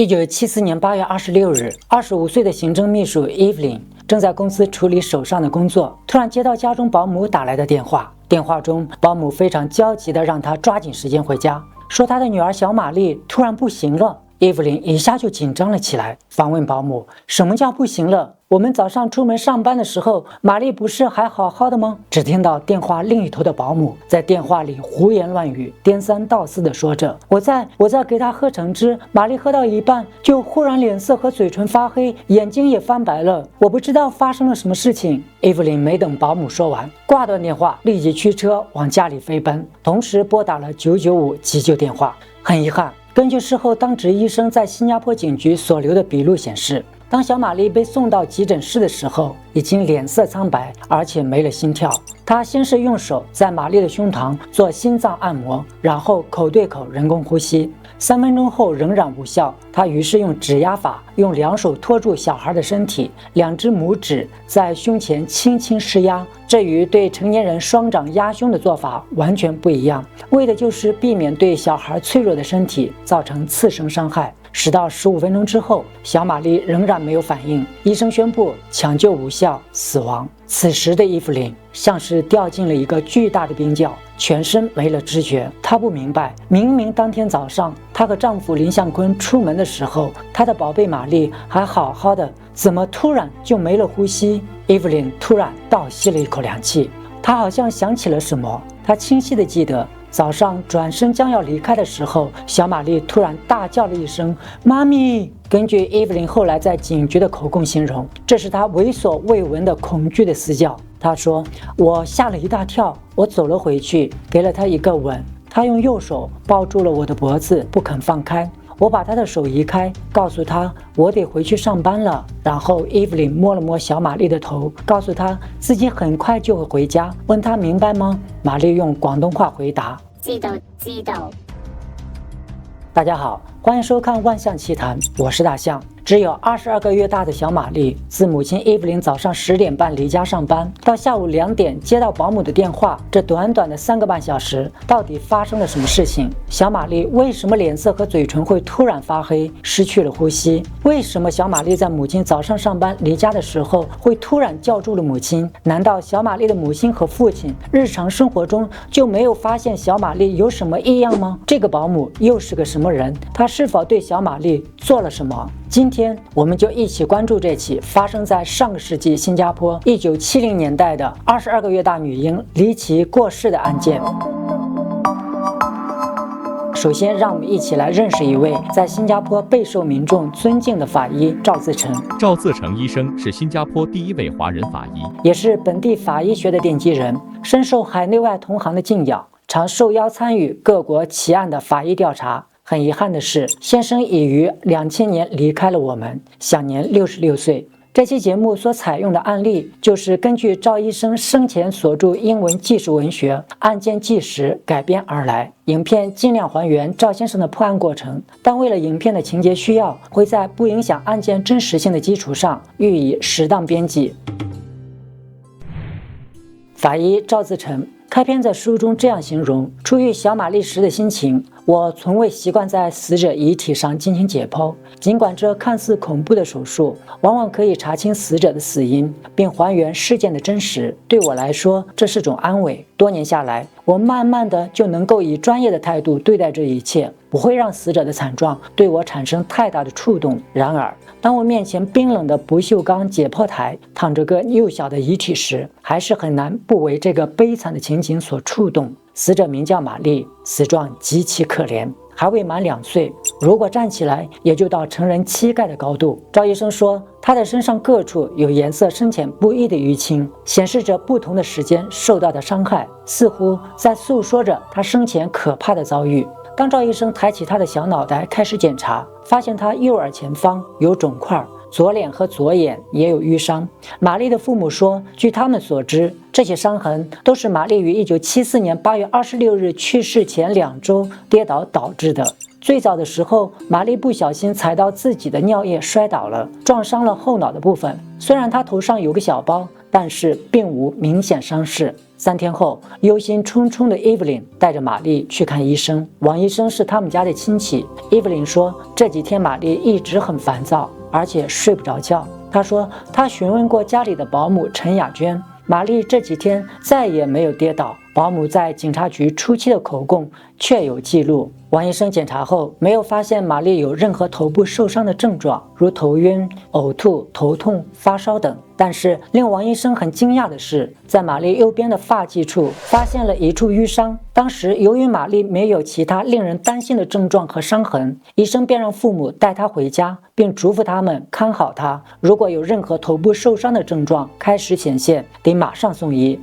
1974年8月26日，25岁的行政秘书 Evelyn 正在公司处理手上的工作，突然接到家中保姆打来的电话。电话中，保姆非常焦急地让她抓紧时间回家，说她的女儿小玛丽突然不行了。Evelyn 一下就紧张了起来，反问保姆：“什么叫不行了？我们早上出门上班的时候，玛丽不是还好好的吗？”只听到电话另一头的保姆在电话里胡言乱语，颠三倒四地说着：“我在给她喝橙汁，玛丽喝到一半就忽然脸色和嘴唇发黑，眼睛也翻白了，我不知道发生了什么事情。” Evelyn 没等保姆说完，挂断电话，立即驱车往家里飞奔，同时拨打了995急救电话。很遗憾，根据事后当值医生在新加坡警局所留的笔录显示，当小玛丽被送到急诊室的时候，已经脸色苍白，而且没了心跳。他先是用手在玛丽的胸膛做心脏按摩，然后口对口人工呼吸。3分钟后仍然无效，他于是用指压法，用2手托住小孩的身体，2只拇指在胸前轻轻施压。这与对成年人双掌压胸的做法完全不一样，为的就是避免对小孩脆弱的身体造成次生伤害。10到15分钟之后，小玛丽仍然没有反应，医生宣布抢救无效，死亡。此时的伊芙琳像是掉进了一个巨大的冰窖，全身没了知觉。她不明白，明明当天早上她和丈夫林向坤出门的时候，她的宝贝玛丽还好好的，怎么突然就没了呼吸？伊芙琳突然倒吸了一口凉气，她好像想起了什么。她清晰地记得，早上转身将要离开的时候，小玛丽突然大叫了一声“妈咪”。根据 Evelyn 后来在警局的口供形容，这是她为所未闻的恐惧的嘶叫。她说：“我吓了一大跳，我走了回去，给了她一个吻。她用右手抱住了我的脖子，不肯放开。我把她的手移开，告诉她我得回去上班了。然后 Evelyn 摸了摸小玛丽的头，告诉她自己很快就会回家，问她明白吗？玛丽用广东话回答：知道。大家好，欢迎收看《万象奇谈》，我是大象。只有22个月大的小玛丽，自母亲伊芙琳早上10点半离家上班，到下午2点接到保姆的电话，这短短的3个半小时，到底发生了什么事情？小玛丽为什么脸色和嘴唇会突然发黑，失去了呼吸？为什么小玛丽在母亲早上上班离家的时候会突然叫住了母亲？难道小玛丽的母亲和父亲日常生活中就没有发现小玛丽有什么异样吗？这个保姆又是个什么人？她是否对小玛丽做了什么？今天我们就一起关注这起发生在上个世纪新加坡1970年代的22个月大女婴离奇过世的案件。首先，让我们一起来认识一位在新加坡备受民众尊敬的法医赵自成。赵自成医生是新加坡第一位华人法医，也是本地法医学的奠基人，深受海内外同行的敬仰，常受邀参与各国奇案的法医调查。很遗憾的是，先生已于2000年离开了我们，享年66岁。这期节目所采用的案例，就是根据赵医生生前所著英文纪实文学《案件纪实》改编而来。影片尽量还原赵先生的破案过程，但为了影片的情节需要，会在不影响案件真实性的基础上予以适当编辑。法医赵自成开篇在书中这样形容：出于小玛丽时的心情，我从未习惯在死者遗体上进行解剖，尽管这看似恐怖的手术往往可以查清死者的死因，并还原事件的真实，对我来说这是种安慰。多年下来，我慢慢的就能够以专业的态度对待这一切，不会让死者的惨状对我产生太大的触动。然而，当我面前冰冷的不锈钢解剖台躺着个幼小的遗体时，还是很难不为这个悲惨的情景所触动。死者名叫玛丽，死状极其可怜，还未满2岁，如果站起来也就到成人膝盖的高度。赵医生说，她的身上各处有颜色深浅不一的淤青，显示着不同的时间受到的伤害，似乎在诉说着她生前可怕的遭遇。当赵医生抬起她的小脑袋开始检查，发现她右耳前方有肿块，左脸和左眼也有淤伤。玛丽的父母说，据他们所知，这些伤痕都是玛丽于1974年8月26日去世前2周跌倒导致的。最早的时候，玛丽不小心踩到自己的尿液摔倒了，撞伤了后脑的部分。虽然她头上有个小包，但是并无明显伤势。3天后，忧心忡忡的 Evelyn 带着玛丽去看医生。王医生是他们家的亲戚。Evelyn 说，这几天玛丽一直很烦躁，而且睡不着觉。她说，她询问过家里的保姆陈雅娟，玛丽这几天再也没有跌倒。保姆在警察局初期的口供确有记录。王医生检查后没有发现玛丽有任何头部受伤的症状，如头晕、呕吐、头痛、发烧等。但是令王医生很惊讶的是，在玛丽右边的发际处发现了一处淤伤。当时由于玛丽没有其他令人担心的症状和伤痕，医生便让父母带她回家，并嘱咐他们看好她，如果有任何头部受伤的症状开始显现，得马上送医。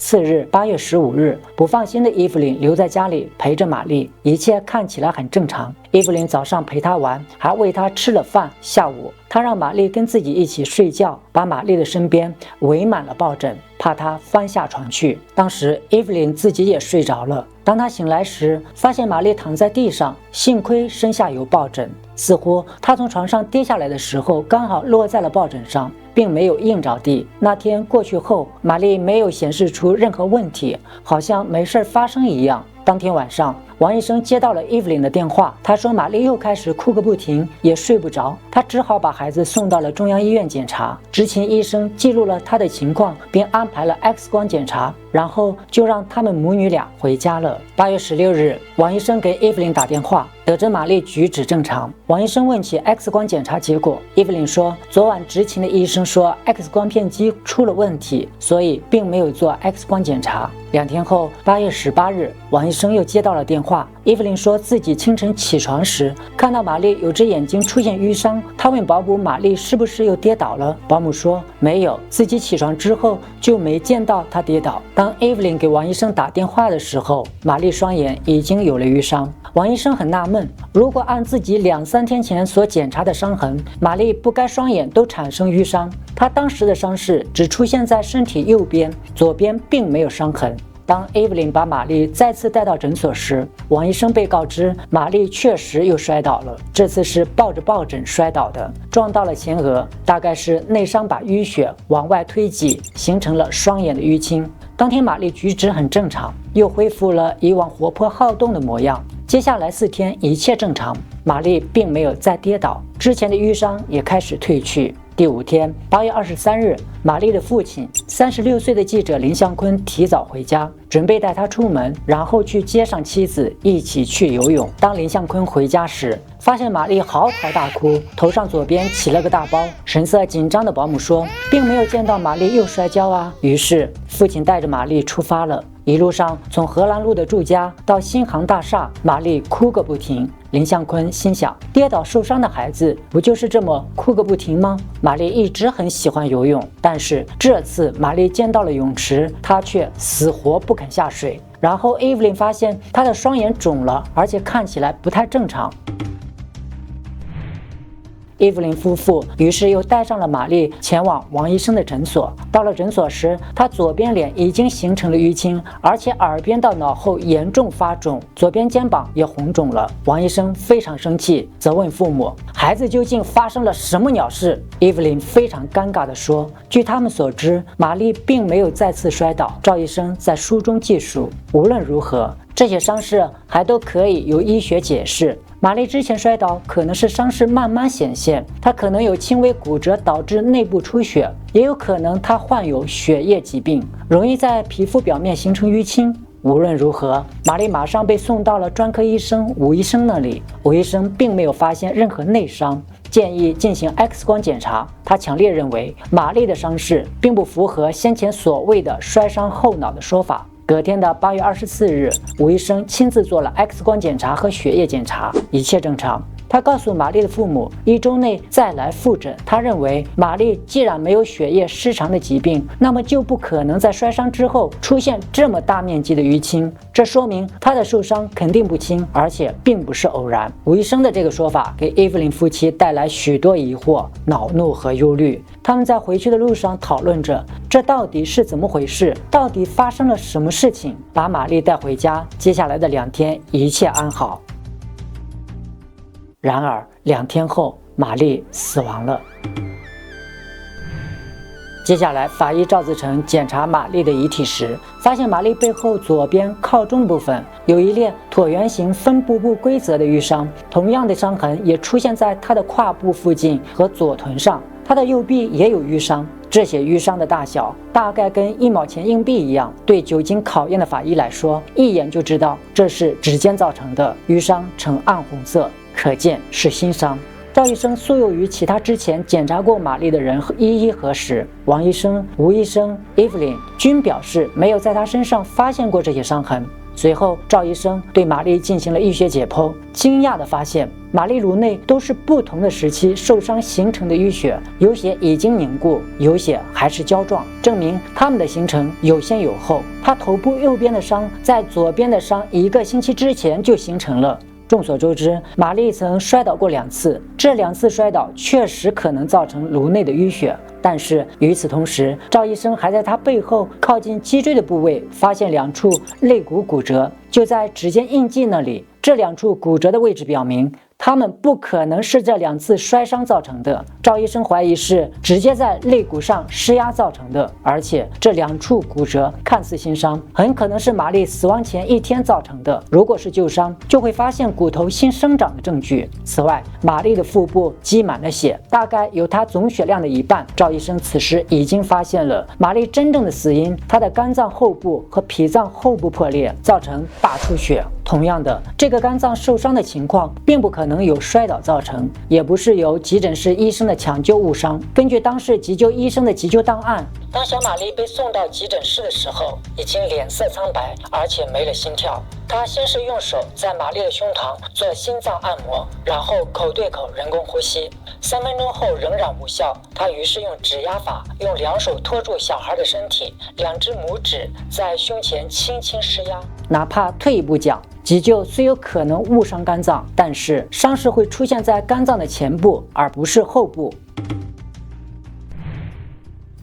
次日8月15日，不放心的伊芙琳留在家里陪着玛丽，一切看起来很正常。伊芙琳早上陪她玩，还喂她吃了饭。下午，她让玛丽跟自己一起睡觉，把玛丽的身边围满了抱枕，怕她翻下床去。当时伊芙琳自己也睡着了。当她醒来时，发现玛丽躺在地上，幸亏身下有抱枕，似乎她从床上跌下来的时候刚好落在了抱枕上，并没有硬着地。那天过去后，玛丽没有显示出任何问题，好像没事发生一样。当天晚上，王医生接到了 Evelyn 的电话，他说玛丽又开始哭个不停，也睡不着，他只好把孩子送到了中央医院检查。执勤医生记录了他的情况，并安排了 X 光检查，然后就让他们母女俩回家了。8月16日，王医生给 Evelyn 打电话，得知玛丽举止正常。王医生问起 X 光检查结果， Evelyn 说，昨晚执勤的医生说 X 光片机出了问题，所以并没有做 X 光检查。2天后，8月18日，王医生又接到了电话。伊芙琳说自己清晨起床时看到玛丽有只眼睛出现淤伤，她问保姆玛丽是不是又跌倒了，保姆说没有，自己起床之后就没见到她跌倒。当伊芙琳给王医生打电话的时候，玛丽双眼已经有了淤伤。王医生很纳闷，如果按自己2-3天前所检查的伤痕，玛丽不该双眼都产生淤伤，她当时的伤势只出现在身体右边，左边并没有伤痕。当 Evelyn 把玛丽再次带到诊所时，王医生被告知玛丽确实又摔倒了，这次是抱着抱枕摔倒的，撞到了前额，大概是内伤把淤血往外推挤，形成了双眼的淤青。当天玛丽举止很正常，又恢复了以往活泼好动的模样。接下来4天一切正常，玛丽并没有再跌倒，之前的淤伤也开始褪去。第5天，8月23日，玛丽的父亲36岁的记者林向坤提早回家，准备带她出门，然后去接上妻子一起去游泳。当林向坤回家时，发现玛丽嚎啕大哭，头上左边起了个大包。神色紧张的保姆说，并没有见到玛丽又摔跤啊。于是父亲带着玛丽出发了。一路上，从荷兰路的住家到新航大厦，玛丽哭个不停。林向坤心想，跌倒受伤的孩子不就是这么哭个不停吗？玛丽一直很喜欢游泳，但是这次玛丽见到了泳池，她却死活不肯下水。然后 Evelyn 发现她的双眼肿了，而且看起来不太正常。伊芙琳夫妇于是又带上了玛丽前往王医生的诊所。到了诊所时，她左边脸已经形成了淤青，而且耳边到脑后严重发肿，左边肩膀也红肿了。王医生非常生气，责问父母：“孩子究竟发生了什么鸟事？”伊芙琳非常尴尬地说：“据他们所知，玛丽并没有再次摔倒。”赵医生在书中记述：“无论如何，这些伤势还都可以由医学解释。玛丽之前摔倒可能是伤势慢慢显现，她可能有轻微骨折导致内部出血，也有可能她患有血液疾病，容易在皮肤表面形成淤青。无论如何，玛丽马上被送到了专科医生吴医生那里。吴医生并没有发现任何内伤，建议进行 X 光检查。他强烈认为玛丽的伤势并不符合先前所谓的摔伤后脑的说法。隔天的8月24日，吴医生亲自做了 X 光检查和血液检查，一切正常。他告诉玛丽的父母，1周内再来复诊。他认为玛丽既然没有血液失常的疾病，那么就不可能在摔伤之后出现这么大面积的淤青，这说明她的受伤肯定不轻，而且并不是偶然。吴医生的这个说法给伊芙琳夫妻带来许多疑惑、恼怒和忧虑。他们在回去的路上讨论着，这到底是怎么回事？到底发生了什么事情？把玛丽带回家，接下来的2天一切安好。然而2天后，玛丽死亡了。接下来，法医赵自成检查玛丽的遗体时，发现玛丽背后左边靠中的部分有一列椭圆形分布不规则的淤伤，同样的伤痕也出现在她的胯部附近和左臀上，她的右臂也有淤伤。这些淤伤的大小大概跟1毛钱硬币一样，对久经考验的法医来说，一眼就知道这是指尖造成的，淤伤呈暗红色，可见是新伤。赵医生素有与其他之前检查过玛丽的人一一核实，王医生、吴医生、Evelyn 均表示没有在她身上发现过这些伤痕。随后，赵医生对玛丽进行了医学解剖，惊讶地发现，玛丽颅内都是不同的时期受伤形成的淤血，有些已经凝固，有些还是胶状，证明它们的形成有先有后。她头部右边的伤在左边的伤1个星期之前就形成了。众所周知，玛丽曾摔倒过2次，这2次摔倒确实可能造成颅内的淤血。但是与此同时，赵医生还在她背后靠近脊椎的部位发现2处肋骨骨折，就在指尖印记那里。这2处骨折的位置表明，它们不可能是这2次摔伤造成的。赵医生怀疑是直接在肋骨上施压造成的，而且这2处骨折看似新伤，很可能是玛丽死亡前1天造成的。如果是旧伤，就会发现骨头新生长的证据。此外，玛丽的腹部积满了血，大概有她总血量的1半。赵医生此时已经发现了玛丽真正的死因，她的肝脏后部和脾脏后部破裂，造成大出血。同样的，这个肝脏受伤的情况并不可能由摔倒造成，也不是由急诊室医生的抢救误伤。根据当时急救医生的急救档案，当小玛丽被送到急诊室的时候，已经脸色苍白，而且没了心跳。他先是用手在玛丽的胸膛做心脏按摩，然后口对口人工呼吸。3分钟后仍然无效，他于是用指压法，用2手托住小孩的身体，2只拇指在胸前轻轻施压。哪怕退一步讲，急救虽有可能误伤肝脏，但是伤势会出现在肝脏的前部，而不是后部。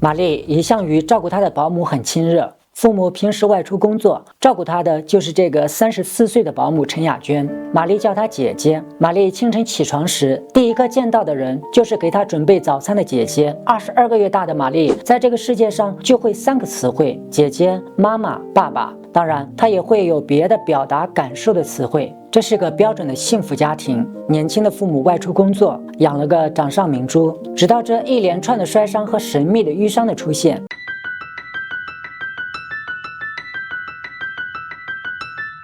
玛丽一向与照顾她的保姆很亲热，父母平时外出工作，照顾她的就是这个34岁的保姆陈雅娟。玛丽叫她姐姐。玛丽清晨起床时，第一个见到的人就是给她准备早餐的姐姐。22个月大的玛丽在这个世界上就会3个词汇：姐姐、妈妈、爸爸。当然，她也会有别的表达感受的词汇。这是个标准的幸福家庭，年轻的父母外出工作，养了个掌上明珠。直到这一连串的摔伤和神秘的淤伤的出现，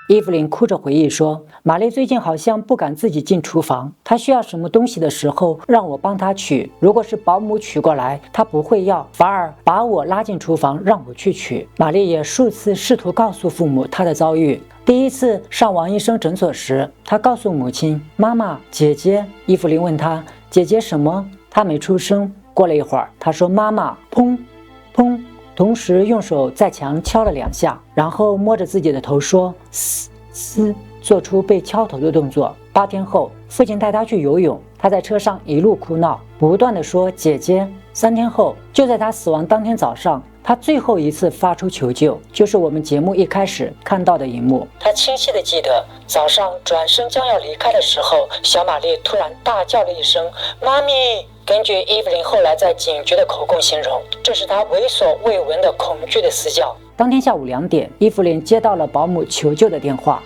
伊芙琳哭着回忆说，玛丽最近好像不敢自己进厨房，她需要什么东西的时候让我帮她取，如果是保姆取过来，她不会要，反而把我拉进厨房让我去取。玛丽也数次试图告诉父母她的遭遇。第一次上王医生诊所时，她告诉母亲妈妈、姐姐。伊芙琳问她姐姐什么，她没出声。过了一会儿，她说妈妈，砰砰，同时用手在墙敲了2下，然后摸着自己的头说嘶嘶，做出被敲头的动作。8天后，父亲带他去游泳，他在车上一路哭闹，不断地说姐姐。3天后，就在他死亡当天早上，他最后一次发出求救，就是我们节目一开始看到的一幕。他清晰地记得，早上转身将要离开的时候，小玛丽突然大叫了一声妈咪。根据伊芙琳后来在警局的口供形容，这是她闻所未闻的恐惧的嘶叫。当天下午2点，伊芙琳接到了保姆求救的电话。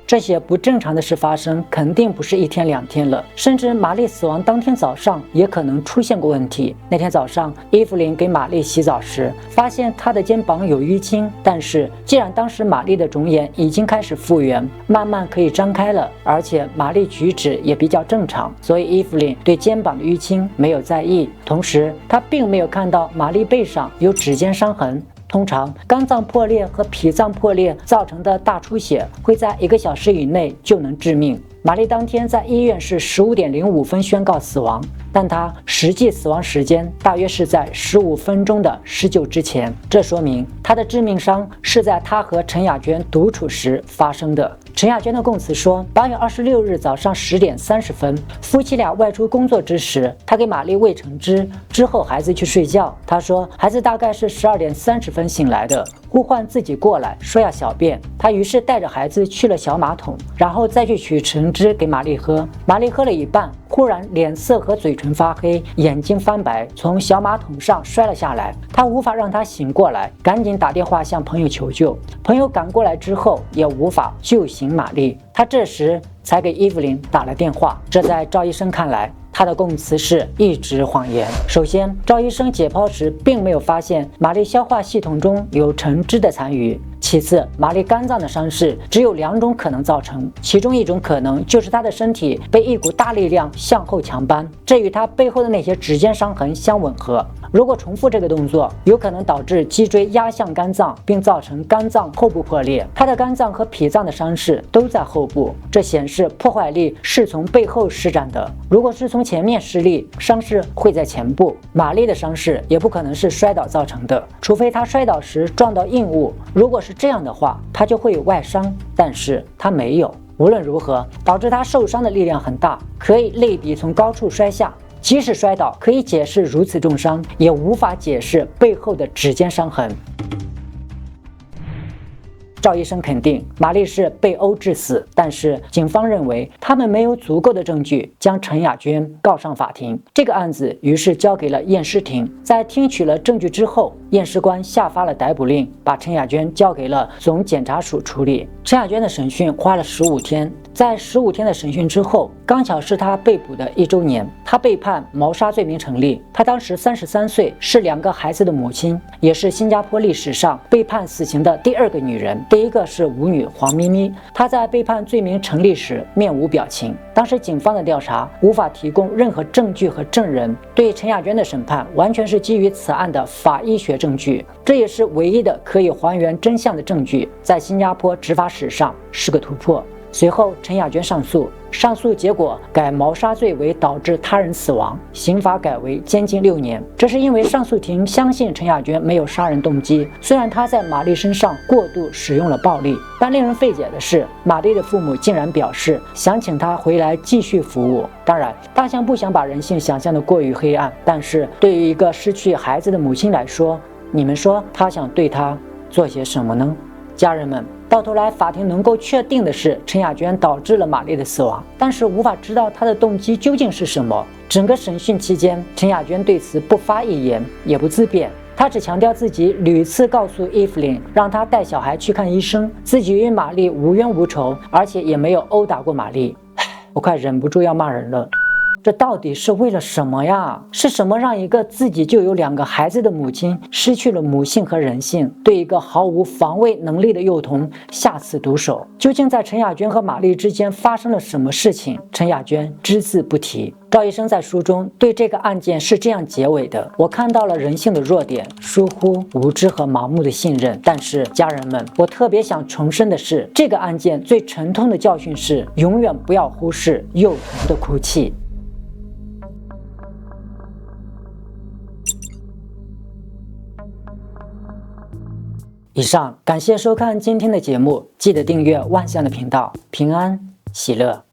这些不正常的事发生，肯定不是1天2天了，甚至玛丽死亡当天早上也可能出现过问题。那天早上，伊芙琳给玛丽洗澡时，发现她的肩膀有淤青，但是既然当时玛丽的肿眼已经开始复原，慢慢可以张开了，而且玛丽举止也比较正常，所以伊芙琳对肩膀的淤青没有在意。同时，她并没有看到玛丽背上有指尖伤痕。通常肝脏破裂和脾脏破裂造成的大出血会在1个小时以内就能致命。玛丽当天在医院是15点05分宣告死亡，但她实际死亡时间大约是在15分钟的施救之前，这说明她的致命伤是在她和陈雅娟独处时发生的。陈雅娟的供词说，8月26日早上10点30分，夫妻俩外出工作之时，她给玛丽喂橙汁，之后孩子去睡觉。她说孩子大概是12点30分醒来的，呼唤自己过来，说要小便。他于是带着孩子去了小马桶，然后再去取橙汁给玛丽喝。玛丽喝了一半，忽然脸色和嘴唇发黑，眼睛翻白，从小马桶上摔了下来。他无法让他醒过来，赶紧打电话向朋友求救。朋友赶过来之后，也无法救醒玛丽。他这时才给伊芙琳打了电话。这在赵医生看来，他的供词是一直谎言。首先，赵医生解剖时并没有发现玛丽消化系统中有橙汁的残余。其次，玛丽肝脏的伤势只有2种可能造成，其中一种可能就是她的身体被一股大力量向后强扳，这与她背后的那些指尖伤痕相吻合。如果重复这个动作，有可能导致脊椎压向肝脏，并造成肝脏后部破裂。她的肝脏和脾脏的伤势都在后部，这显示破坏力是从背后施展的。如果是从前面施力，伤势会在前部。玛丽的伤势也不可能是摔倒造成的，除非她摔倒时撞到硬物。如果是这样的话，她就会有外伤，但是她没有。无论如何，导致她受伤的力量很大，可以类比从高处摔下。即使摔倒可以解释如此重伤，也无法解释背后的指尖伤痕。赵医生肯定玛丽是被殴致死，但是警方认为他们没有足够的证据将陈雅娟告上法庭。这个案子于是交给了验尸庭。在听取了证据之后，验尸官下发了逮捕令，把陈雅娟交给了总检察署处理。陈雅娟的审讯花了15天。在15天的审讯之后，刚巧是她被捕的1周年，她被判谋杀罪名成立。她当时33岁，是2个孩子的母亲，也是新加坡历史上被判死刑的第2个女人。第一个是舞女黄咪咪，她在被判罪名成立时面无表情。当时警方的调查无法提供任何证据和证人，对陈雅娟的审判完全是基于此案的法医学证据，这也是唯一的可以还原真相的证据，在新加坡执法史上是个突破。随后，陈雅娟上诉，上诉结果改谋杀罪为导致他人死亡，刑罚改为监禁6年。这是因为上诉庭相信陈雅娟没有杀人动机，虽然她在玛丽身上过度使用了暴力，但令人费解的是，玛丽的父母竟然表示想请她回来继续服务。当然，大象不想把人性想象的过于黑暗，但是对于一个失去孩子的母亲来说，你们说她想对她做些什么呢？家人们，到头来法庭能够确定的是陈雅娟导致了玛丽的死亡，但是无法知道她的动机究竟是什么。整个审讯期间，陈雅娟对此不发一言，也不自辩，她只强调自己屡次告诉伊芙琳让她带小孩去看医生，自己与玛丽无冤无仇，而且也没有殴打过玛丽。我快忍不住要骂人了。这到底是为了什么呀？是什么让一个自己就有2个孩子的母亲失去了母性和人性，对一个毫无防卫能力的幼童下此毒手？究竟在陈雅娟和玛丽之间发生了什么事情？陈雅娟只字不提。赵医生在书中对这个案件是这样结尾的：我看到了人性的弱点，疏忽、无知和盲目的信任。但是家人们，我特别想重申的是，这个案件最沉痛的教训是，永远不要忽视幼童的哭泣。以上，感谢收看今天的节目，记得订阅万象的频道，平安喜乐。